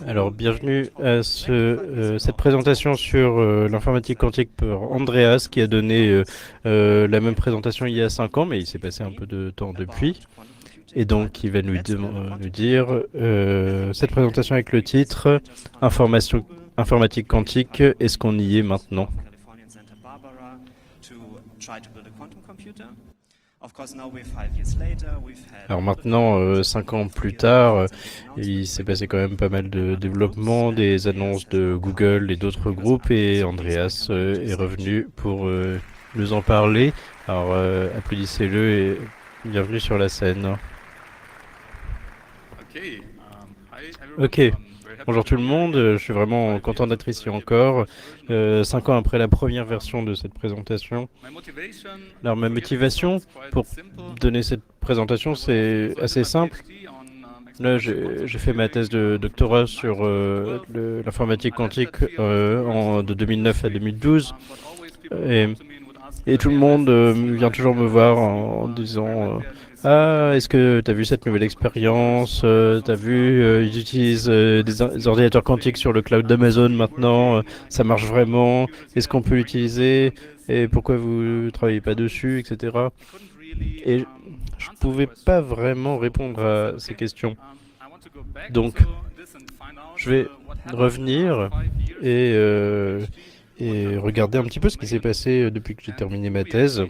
Alors, bienvenue à cette présentation sur l'informatique quantique par Andreas, qui a donné la même présentation il y a 5 ans, mais il s'est passé un peu de temps depuis. Et donc, il va nous dire cette présentation avec le titre Informatique quantique, est-ce qu'on y est maintenant? Alors maintenant, 5 ans plus tard, il s'est passé quand même pas mal de développement, des annonces de Google et d'autres groupes, et Andreas est revenu pour nous en parler. Alors applaudissez-le et bienvenue sur la scène. Ok, bonjour tout le monde, je suis vraiment content d'être ici encore, 5 ans après la première version de cette présentation. Alors ma motivation pour donner cette présentation, c'est assez simple. Là, j'ai fait ma thèse de doctorat sur l'informatique quantique de 2009 à 2012. Et tout le monde vient toujours me voir en disant ah, est-ce que tu as vu cette nouvelle expérience? T'as vu, ils utilisent des ordinateurs quantiques sur le cloud d'Amazon maintenant. Ça marche vraiment? Est-ce qu'on peut l'utiliser? Et pourquoi vous travaillez pas dessus, etc. Et je pouvais pas vraiment répondre à ces questions. Donc, je vais revenir et regarder un petit peu ce qui s'est passé depuis que j'ai terminé ma thèse.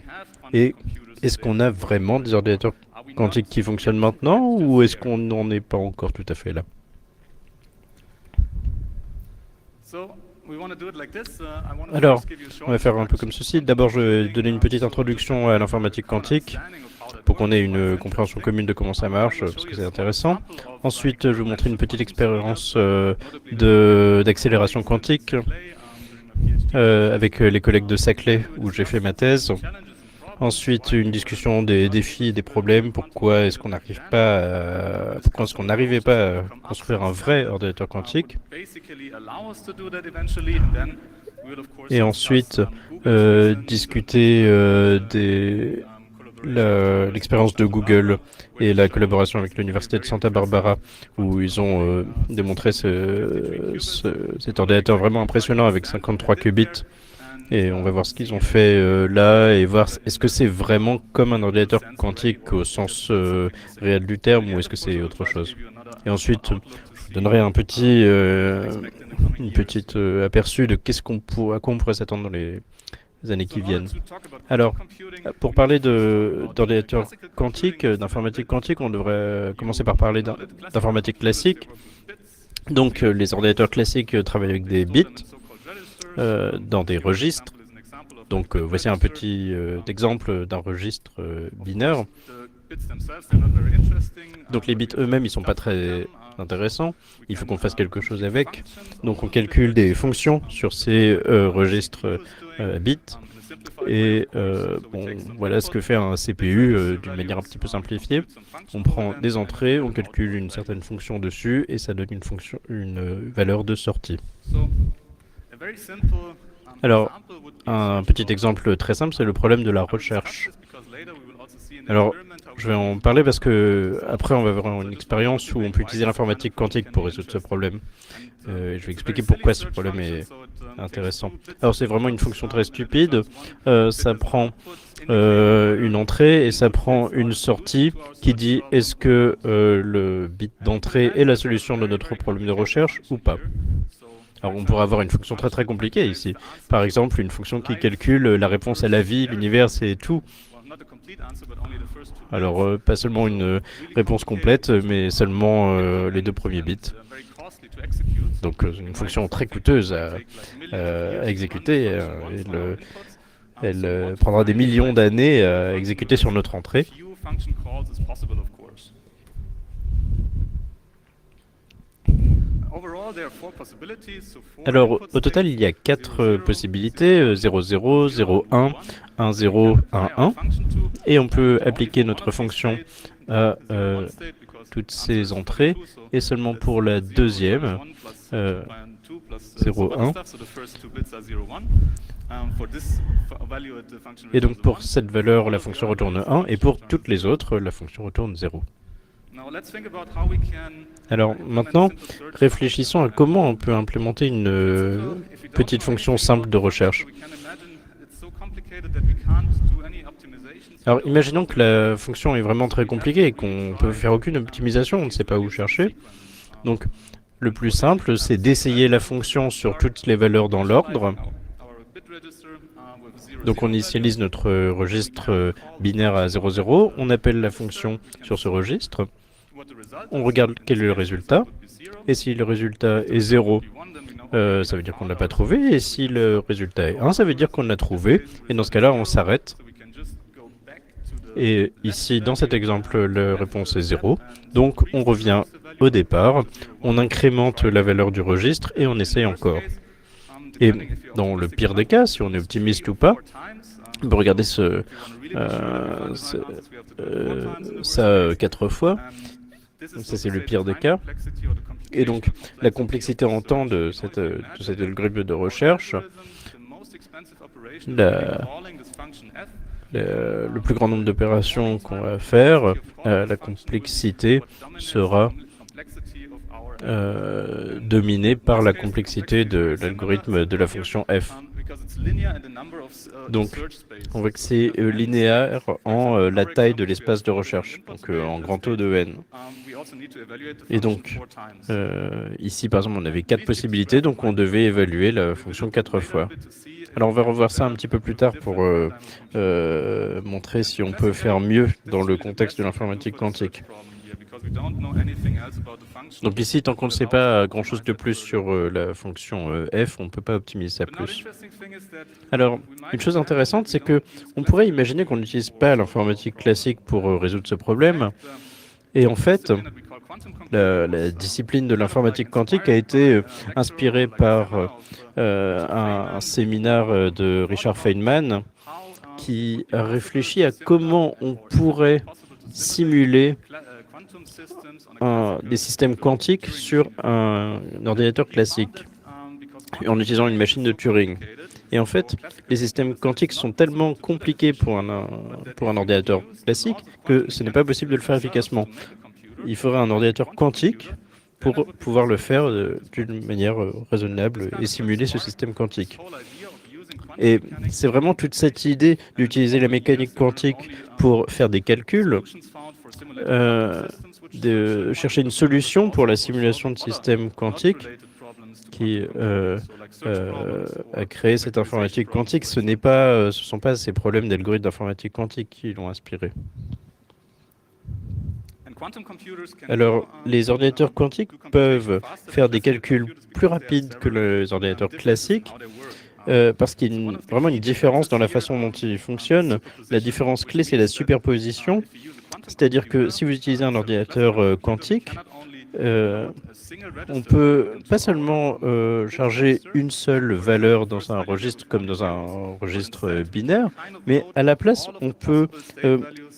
Et est-ce qu'on a vraiment des ordinateurs quantiques qui fonctionnent maintenant, ou est-ce qu'on n'en est pas encore tout à fait là? Alors, on va faire un peu comme ceci. D'abord, je vais donner une petite introduction à l'informatique quantique pour qu'on ait une compréhension commune de comment ça marche, parce que c'est intéressant. Ensuite, je vais vous montrer une petite expérience d'accélération quantique avec les collègues de Saclay, où j'ai fait ma thèse. Ensuite, une discussion des défis et des problèmes. Pourquoi est-ce qu'on n'arrivait pas à construire un vrai ordinateur quantique? Et ensuite, discuter de l'expérience de Google et la collaboration avec l'université de Santa Barbara, où ils ont démontré cet ordinateur vraiment impressionnant avec 53 qubits. Et on va voir ce qu'ils ont fait là et voir est-ce que c'est vraiment comme un ordinateur quantique au sens réel du terme, ou est-ce que c'est autre chose. Et ensuite, je vous donnerai une petite aperçu de à quoi on pourrait s'attendre dans les années qui viennent. Alors, pour parler d'ordinateur quantique, d'informatique quantique, on devrait commencer par parler d'informatique classique. Donc, les ordinateurs classiques travaillent avec des bits dans des registres. Donc, voici un petit exemple d'un registre binaire. Donc, les bits eux-mêmes, ils sont pas très intéressants. Il faut qu'on fasse quelque chose avec. Donc, on calcule des fonctions sur ces registres bits. Et voilà ce que fait un CPU d'une manière un petit peu simplifiée. On prend des entrées, on calcule une certaine fonction dessus, et ça donne une valeur de sortie. Alors, un petit exemple très simple, c'est le problème de la recherche. Alors, je vais en parler parce que après, on va avoir une expérience où on peut utiliser l'informatique quantique pour résoudre ce problème. Je vais expliquer pourquoi ce problème est intéressant. Alors, c'est vraiment une fonction très stupide. Ça prend une entrée et ça prend une sortie qui dit est-ce que le bit d'entrée est la solution de notre problème de recherche ou pas. Alors on pourrait avoir une fonction très très compliquée ici. Par exemple, une fonction qui calcule la réponse à la vie, l'univers et tout. Alors pas seulement une réponse complète, mais seulement les 2 premiers bits. Donc une fonction très coûteuse à exécuter. Elle prendra des millions d'années à exécuter sur notre entrée. Alors, au total, il y a 4 possibilités, 0, 0, 0, 1, 1, 0, 1, 1. Et on peut appliquer notre fonction à toutes ces entrées, et seulement pour la deuxième, 0, 1. Et donc pour cette valeur, la fonction retourne 1, et pour toutes les autres, la fonction retourne 0. Alors maintenant, réfléchissons à comment on peut implémenter une petite fonction simple de recherche. Alors imaginons que la fonction est vraiment très compliquée et qu'on ne peut faire aucune optimisation, on ne sait pas où chercher. Donc le plus simple, c'est d'essayer la fonction sur toutes les valeurs dans l'ordre. Donc on initialise notre registre binaire à 0,0, on appelle la fonction sur ce registre, on regarde quel est le résultat, et si le résultat est 0, ça veut dire qu'on ne l'a pas trouvé, et si le résultat est 1, ça veut dire qu'on l'a trouvé, et dans ce cas-là, on s'arrête. Et ici, dans cet exemple, la réponse est 0, donc on revient au départ, on incrémente la valeur du registre, et on essaye encore. Et dans le pire des cas, si on est optimiste ou pas, on peut regarder ça 4 fois. Donc ça, c'est le pire des cas. Et donc, la complexité en temps de cet algorithme de recherche, le plus grand nombre d'opérations qu'on va faire, la complexité sera dominée par la complexité de l'algorithme de la fonction f. Donc, on voit que c'est linéaire en la taille de l'espace de recherche, donc en grand O de n. Et donc, ici, par exemple, on avait 4 possibilités, donc on devait évaluer la fonction 4 fois. Alors, on va revoir ça un petit peu plus tard pour montrer si on peut faire mieux dans le contexte de l'informatique quantique. Donc ici, tant qu'on ne sait pas grand-chose de plus sur la fonction f, on ne peut pas optimiser ça plus. Alors, une chose intéressante, c'est que on pourrait imaginer qu'on n'utilise pas l'informatique classique pour résoudre ce problème. Et en fait, la discipline de l'informatique quantique a été inspirée par un séminaire de Richard Feynman qui a réfléchi à comment on pourrait simuler des systèmes quantiques sur un ordinateur classique en utilisant une machine de Turing. Et en fait, les systèmes quantiques sont tellement compliqués pour un ordinateur classique que ce n'est pas possible de le faire efficacement. Il faudrait un ordinateur quantique pour pouvoir le faire d'une manière raisonnable et simuler ce système quantique. Et c'est vraiment toute cette idée d'utiliser la mécanique quantique pour faire des calculs, de chercher une solution pour la simulation de systèmes quantiques qui a créé cette informatique quantique. Ce ne sont pas ces problèmes d'algorithmes d'informatique quantique qui l'ont inspiré. Alors, les ordinateurs quantiques peuvent faire des calculs plus rapides que les ordinateurs classiques parce qu'il y a vraiment une différence dans la façon dont ils fonctionnent. La différence clé, c'est la superposition. C'est-à-dire que si vous utilisez un ordinateur quantique, on peut pas seulement charger une seule valeur dans un registre comme dans un registre binaire, mais à la place, on peut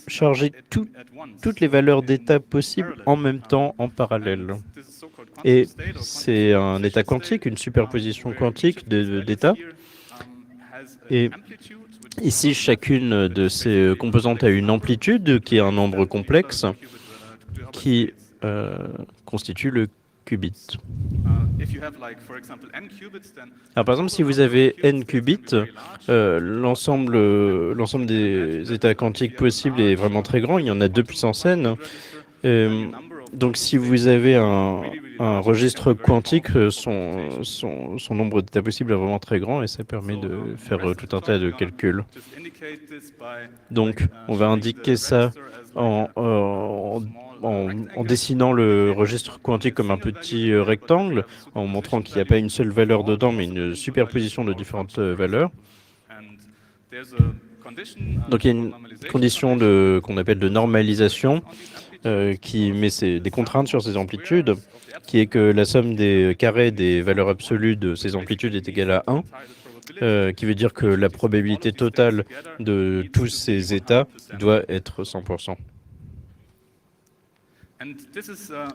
charger toutes les valeurs d'état possibles en même temps, en parallèle. Et c'est un état quantique, une superposition quantique d'états. Et ici, chacune de ces composantes a une amplitude qui est un nombre complexe qui constitue le qubit. Alors, par exemple, si vous avez n qubits, l'ensemble des états quantiques possibles est vraiment très grand. Il y en a 2 puissance n. Donc, si vous avez un registre quantique, son nombre d'états possibles est vraiment très grand et ça permet de faire tout un tas de calculs. Donc, on va indiquer ça en dessinant le registre quantique comme un petit rectangle, en montrant qu'il n'y a pas une seule valeur dedans, mais une superposition de différentes valeurs. Donc il y a une condition qu'on appelle de normalisation qui met des contraintes sur ces amplitudes, qui est que la somme des carrés des valeurs absolues de ces amplitudes est égale à 1, qui veut dire que la probabilité totale de tous ces états doit être 100%.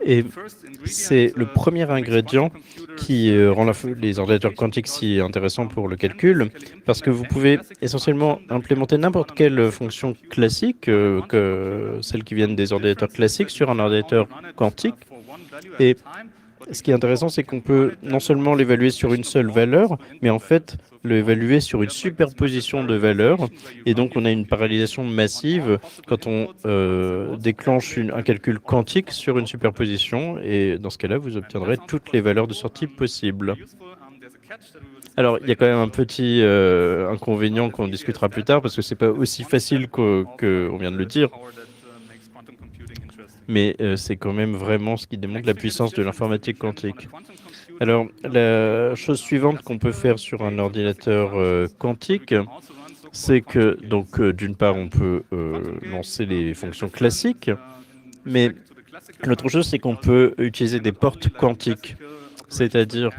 Et c'est le premier ingrédient qui rend les ordinateurs quantiques si intéressants pour le calcul, parce que vous pouvez essentiellement implémenter n'importe quelle fonction classique, que celles qui viennent des ordinateurs classiques, sur un ordinateur quantique. Et ce qui est intéressant, c'est qu'on peut non seulement l'évaluer sur une seule valeur, mais en fait l'évaluer sur une superposition de valeurs. Et donc on a une parallélisation massive quand on déclenche un calcul quantique sur une superposition. Et dans ce cas-là, vous obtiendrez toutes les valeurs de sortie possibles. Alors, il y a quand même un petit inconvénient qu'on discutera plus tard, parce que c'est pas aussi facile qu'on vient de le dire. Mais c'est quand même vraiment ce qui démontre la puissance de l'informatique quantique. Alors, la chose suivante qu'on peut faire sur un ordinateur quantique, c'est que, donc, d'une part, on peut lancer les fonctions classiques, mais l'autre chose, c'est qu'on peut utiliser des portes quantiques. C'est-à-dire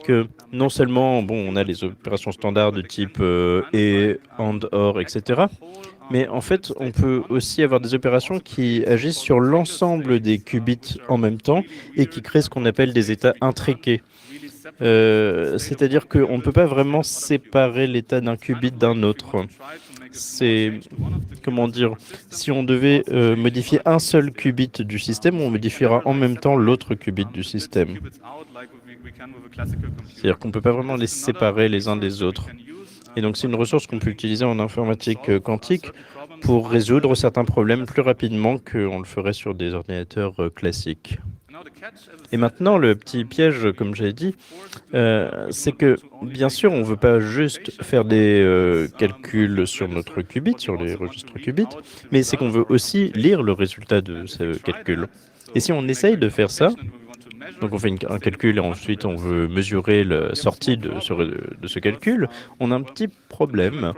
que non seulement, bon, on a les opérations standards de type et, and, or, etc., mais en fait, on peut aussi avoir des opérations qui agissent sur l'ensemble des qubits en même temps et qui créent ce qu'on appelle des états intriqués. C'est-à-dire qu'on ne peut pas vraiment séparer l'état d'un qubit d'un autre. C'est, comment dire, si on devait modifier un seul qubit du système, on modifiera en même temps l'autre qubit du système. C'est-à-dire qu'on ne peut pas vraiment les séparer les uns des autres. Et donc c'est une ressource qu'on peut utiliser en informatique quantique pour résoudre certains problèmes plus rapidement qu'on le ferait sur des ordinateurs classiques. Et maintenant, le petit piège, comme j'ai dit, c'est que, bien sûr, on ne veut pas juste faire des calculs sur notre qubit, sur les registres qubits, mais c'est qu'on veut aussi lire le résultat de ce calcul. Et si on essaye de faire ça, donc on fait un calcul et ensuite on veut mesurer la sortie de ce calcul, on a un petit problème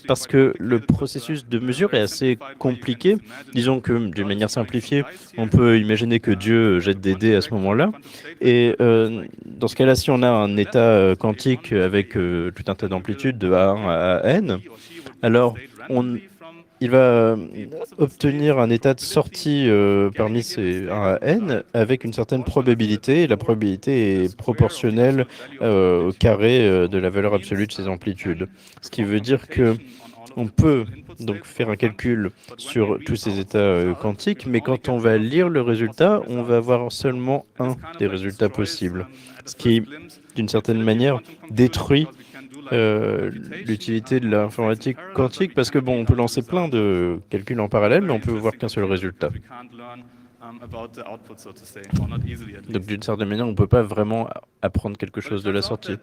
parce que le processus de mesure est assez compliqué. Disons que d'une manière simplifiée, on peut imaginer que Dieu jette des dés à ce moment-là. Et dans ce cas-là, si on a un état quantique avec tout un tas d'amplitudes de A1 à N, alors il va obtenir un état de sortie parmi ces 1 à n avec une certaine probabilité. Et la probabilité est proportionnelle au carré de la valeur absolue de ces amplitudes. Ce qui veut dire que on peut donc faire un calcul sur tous ces états quantiques, mais quand on va lire le résultat, on va avoir seulement un des résultats possibles. Ce qui, d'une certaine manière, détruit l'utilité de l'informatique quantique, parce que bon, on peut lancer plein de calculs en parallèle, mais on peut voir qu'un seul résultat. Donc d'une certaine manière, on ne peut pas vraiment apprendre quelque chose de la sortie.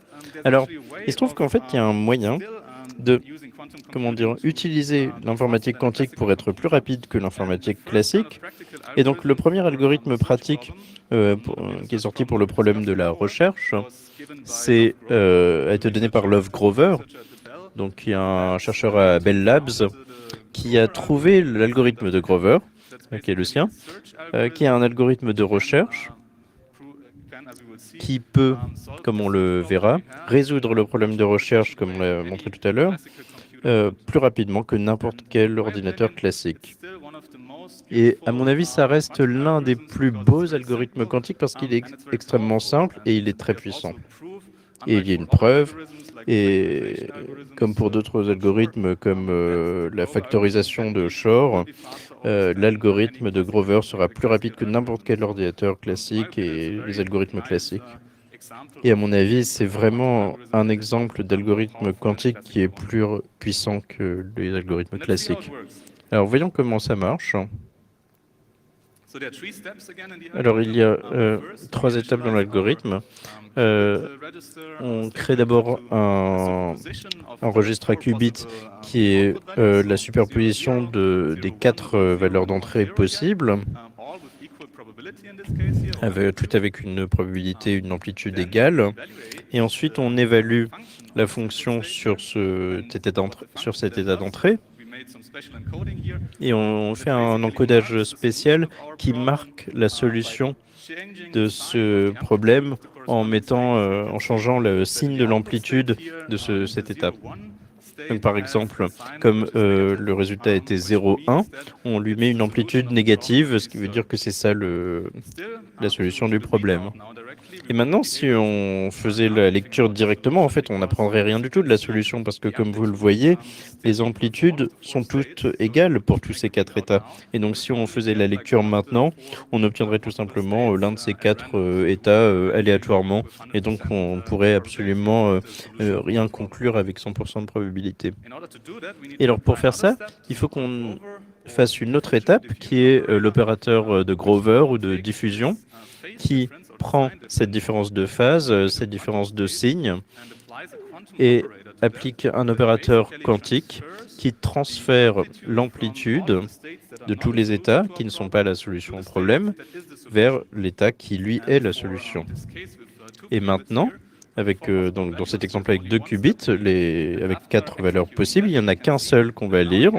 Alors, il se trouve qu'en fait, il y a un moyen de, comment dire, utiliser l'informatique quantique pour être plus rapide que l'informatique classique. Et donc le premier algorithme pratique qui est sorti pour le problème de la recherche, c'est a été donné par Love Grover, donc qui est un chercheur à Bell Labs, qui a trouvé l'algorithme de Grover, qui est le sien, qui est un algorithme de recherche qui peut, comme on le verra, résoudre le problème de recherche, comme on l'a montré tout à l'heure, plus rapidement que n'importe quel ordinateur classique. Et à mon avis, ça reste l'un des plus beaux algorithmes quantiques parce qu'il est extrêmement simple et il est très puissant. Et il y a une preuve, et comme pour d'autres algorithmes comme la factorisation de Shor, l'algorithme de Grover sera plus rapide que n'importe quel ordinateur classique et les algorithmes classiques. Et à mon avis, c'est vraiment un exemple d'algorithme quantique qui est plus puissant que les algorithmes classiques. Alors voyons comment ça marche. Alors il y a 3 étapes dans l'algorithme. On crée d'abord un registre à qubits qui est la superposition des 4 valeurs d'entrée possibles, tout avec une probabilité, une amplitude égale. Et ensuite, on évalue la fonction sur cet état d'entrée. Et on fait un encodage spécial qui marque la solution de ce problème en changeant le signe de l'amplitude de cette étape. Donc, par exemple, comme le résultat était 0, 1, on lui met une amplitude négative, ce qui veut dire que c'est ça la solution du problème. Et maintenant, si on faisait la lecture directement, en fait, on n'apprendrait rien du tout de la solution parce que, comme vous le voyez, les amplitudes sont toutes égales pour tous ces quatre états. Et donc, si on faisait la lecture maintenant, on obtiendrait tout simplement l'un de ces quatre états aléatoirement. Et donc, on pourrait absolument rien conclure avec 100% de probabilité. Et alors, pour faire ça, il faut qu'on fasse une autre étape qui est l'opérateur de Grover ou de diffusion qui prend cette différence de phase, cette différence de signe, et applique un opérateur quantique qui transfère l'amplitude de tous les états qui ne sont pas la solution au problème vers l'état qui, lui, est la solution. Et maintenant, donc, dans cet exemple avec 2 qubits, avec 4 valeurs possibles, il n'y en a qu'un seul qu'on va lire.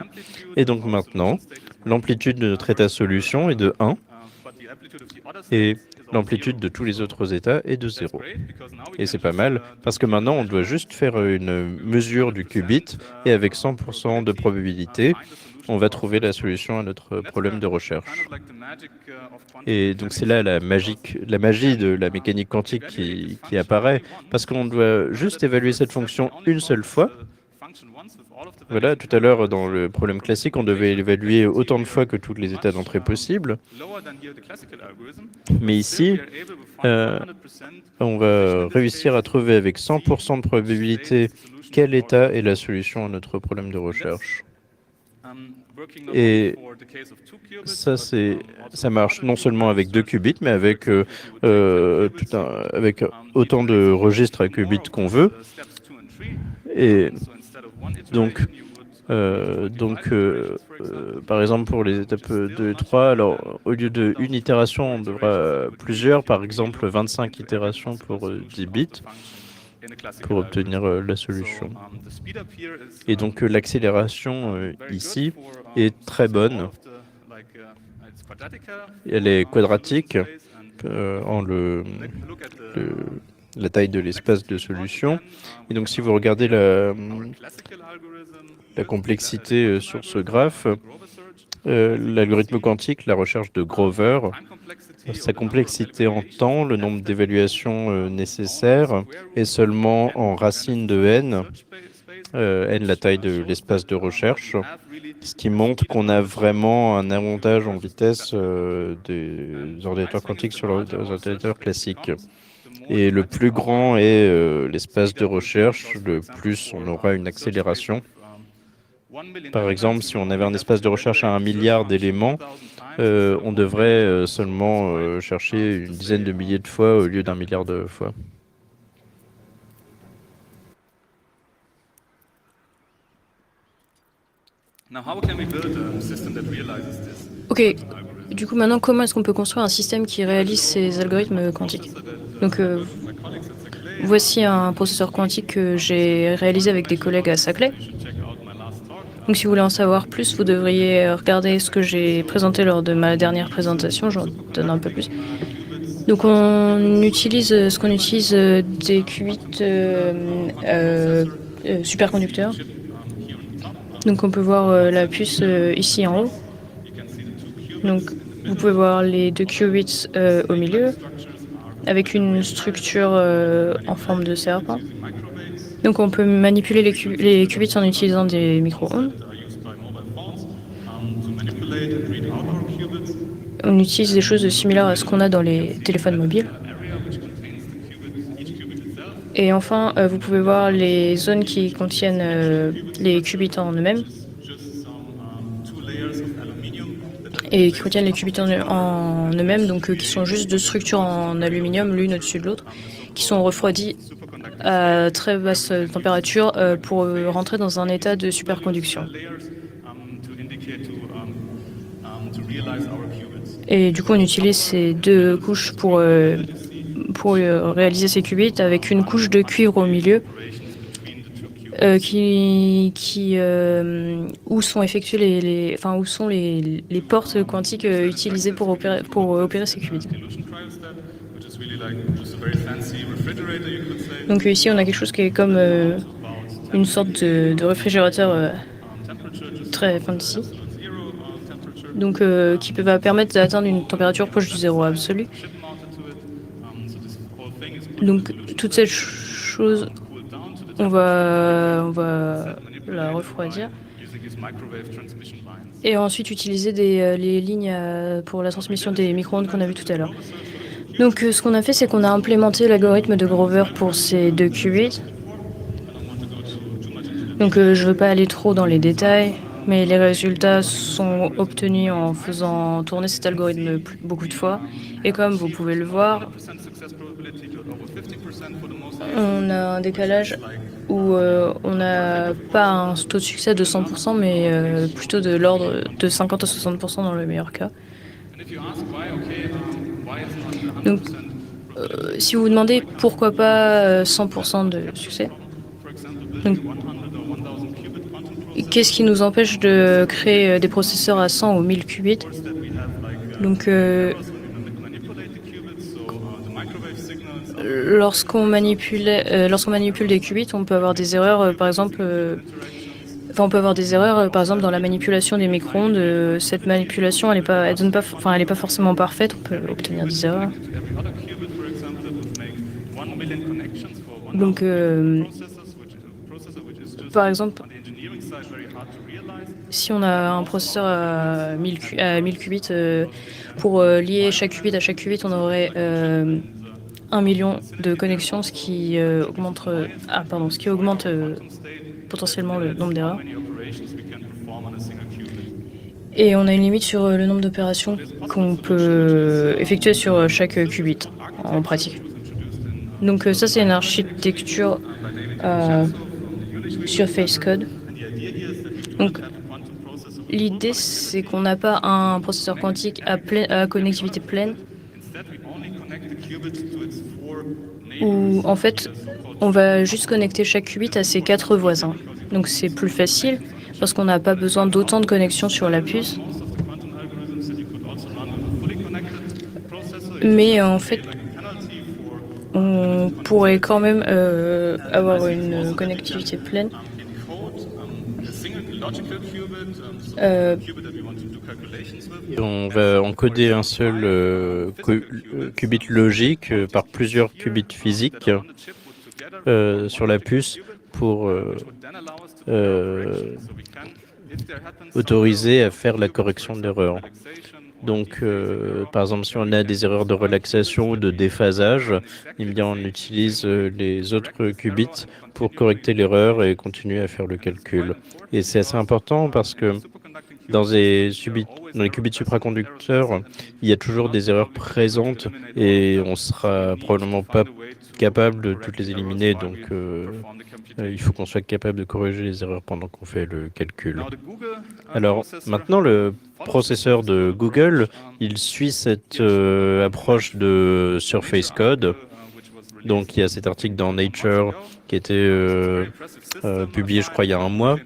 Et donc maintenant, l'amplitude de notre état solution est de 1 et l'amplitude de tous les autres états est de 0. Et c'est pas mal, parce que maintenant, on doit juste faire une mesure du qubit, et avec 100% de probabilité, on va trouver la solution à notre problème de recherche. Et donc c'est là la magie de la mécanique quantique qui apparaît, parce qu'on doit juste évaluer cette fonction une seule fois. Voilà, tout à l'heure, dans le problème classique, on devait l'évaluer autant de fois que tous les états d'entrée possibles. Mais ici, on va réussir à trouver avec 100% de probabilité quel état est la solution à notre problème de recherche. Et ça marche non seulement avec 2 qubits, mais avec, avec autant de registres à qubits qu'on veut. Et donc, par exemple, pour les étapes 2 et 3, alors, au lieu d'une itération, on devra plusieurs, par exemple 25 itérations pour 10 bits, pour obtenir la solution. Et donc, l'accélération ici est très bonne. Elle est quadratique en la taille de l'espace de solution. Et donc, si vous regardez la complexité sur ce graphe, l'algorithme quantique, la recherche de Grover, sa complexité en temps, le nombre d'évaluations nécessaires, est seulement en racine de n, n la taille de l'espace de recherche, ce qui montre qu'on a vraiment un avantage en vitesse des ordinateurs quantiques sur les ordinateurs classiques. Et le plus grand est l'espace de recherche, le plus on aura une accélération. Par exemple, si on avait un espace de recherche à 1 milliard d'éléments, on devrait seulement chercher une dizaine de milliers de fois au lieu d'1 milliard de fois. Ok, du coup maintenant comment est-ce qu'on peut construire un système qui réalise ces algorithmes quantiques? Donc voici un processeur quantique que j'ai réalisé avec des collègues à Saclay. Donc si vous voulez en savoir plus, vous devriez regarder ce que j'ai présenté lors de ma dernière présentation, j'en donne un peu plus. Donc on utilise des qubits superconducteurs. Donc on peut voir la puce ici en haut. Donc vous pouvez voir les 2 qubits au milieu, avec une structure en forme de serpent. Donc on peut manipuler les qubits en utilisant des micro-ondes. On utilise des choses similaires à ce qu'on a dans les téléphones mobiles. Et enfin, vous pouvez voir les zones qui contiennent les qubits en eux-mêmes. Et qui contiennent les qubits en eux-mêmes, donc qui sont juste 2 structures en aluminium, l'une au-dessus de l'autre, qui sont refroidies à très basse température pour rentrer dans un état de superconduction. Et du coup, on utilise ces 2 couches pour réaliser ces qubits avec une couche de cuivre au milieu où sont effectuées où sont les portes quantiques utilisées pour opérer ces qubits. Donc ici, on a quelque chose qui est comme une sorte de réfrigérateur très fancy, donc qui va permettre d'atteindre une température proche du zéro absolu. Donc toute cette chose, on va la refroidir et ensuite utiliser les lignes pour la transmission des micro-ondes qu'on a vu tout à l'heure. Donc ce qu'on a fait, c'est qu'on a implémenté l'algorithme de Grover pour ces 2 qubits. Donc je ne veux pas aller trop dans les détails, mais les résultats sont obtenus en faisant tourner cet algorithme beaucoup de fois. Et comme vous pouvez le voir, on a un décalage où on n'a pas un taux de succès de 100%, mais plutôt de l'ordre de 50 à 60% dans le meilleur cas. Donc, si vous vous demandez pourquoi pas 100% de succès, donc, qu'est-ce qui nous empêche de créer des processeurs à 100 ou 1000 qubits? Donc, lorsqu'on manipule des qubits, on peut avoir des erreurs, par exemple, on peut avoir des erreurs, par exemple, dans la manipulation des micro-ondes. Cette manipulation, elle est pas forcément parfaite. On peut obtenir des erreurs. Donc, par exemple, si on a un processeur à 1000 qubits, pour lier chaque qubit à chaque qubit, on aurait 1 million de connexions, ce qui augmente potentiellement le nombre d'erreurs. Et on a une limite sur le nombre d'opérations qu'on peut effectuer sur chaque qubit en pratique. Donc ça, c'est une architecture surface code. Donc l'idée, c'est qu'on n'a pas un processeur quantique à connectivité pleine, où en fait, on va juste connecter chaque qubit à ses 4 voisins. Donc c'est plus facile parce qu'on n'a pas besoin d'autant de connexions sur la puce. Mais en fait, on pourrait quand même avoir une connectivité pleine. On va encoder un seul qubit logique par plusieurs qubits physiques sur la puce pour autoriser à faire la correction de l'erreur. Donc, par exemple, si on a des erreurs de relaxation ou de déphasage, eh bien, on utilise les autres qubits pour correcter l'erreur et continuer à faire le calcul. Et c'est assez important parce que dans les qubits supraconducteurs, il y a toujours des erreurs présentes et on sera probablement pas capable de toutes les éliminer. Donc, il faut qu'on soit capable de corriger les erreurs pendant qu'on fait le calcul. Alors, maintenant, le processeur de Google, il suit cette approche de surface code. Donc, il y a cet article dans Nature qui a été publié, je crois, il y a un mois.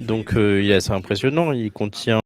Donc, il est assez impressionnant. Il contient